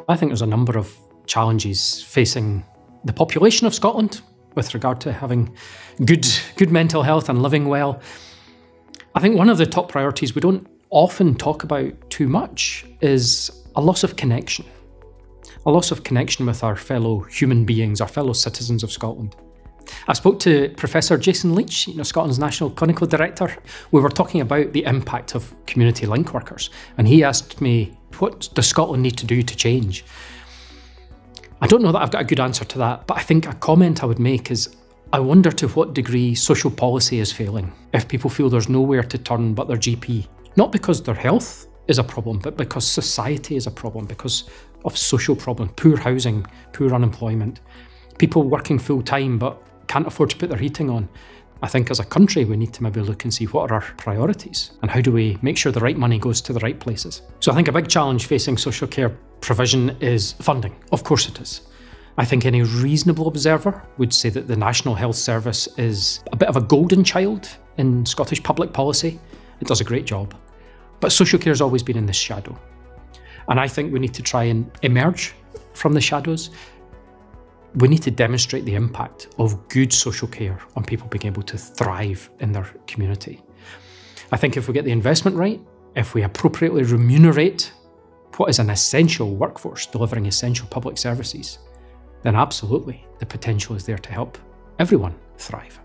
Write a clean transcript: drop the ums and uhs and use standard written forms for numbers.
I think there's a number of challenges facing the population of Scotland with regard to having good mental health and living well. I think one of the top priorities we don't often talk about too much is a loss of connection. A loss of connection with our fellow human beings, our fellow citizens of Scotland. I spoke to Professor Jason Leach, Scotland's National Clinical Director. We were talking about the impact of community link workers, and he asked me, what does Scotland need to do to change? I don't know that I've got a good answer to that, but I think a comment I would make is, I wonder to what degree social policy is failing if people feel there's nowhere to turn but their GP. Not because their health is a problem, but because society is a problem, because of social problems, poor housing, poor unemployment, people working full time but can't afford to put their heating on. I think as a country we need to maybe look and see what are our priorities and how do we make sure the right money goes to the right places. So I think a big challenge facing social care provision is funding. Of course it is. I think any reasonable observer would say that the National Health Service is a bit of a golden child in Scottish public policy. It does a great job. But social care has always been in the shadow. And I think we need to try and emerge from the shadows. We need to demonstrate the impact of good social care on people being able to thrive in their community. I think if we get the investment right, if we appropriately remunerate what is an essential workforce delivering essential public services, then absolutely the potential is there to help everyone thrive.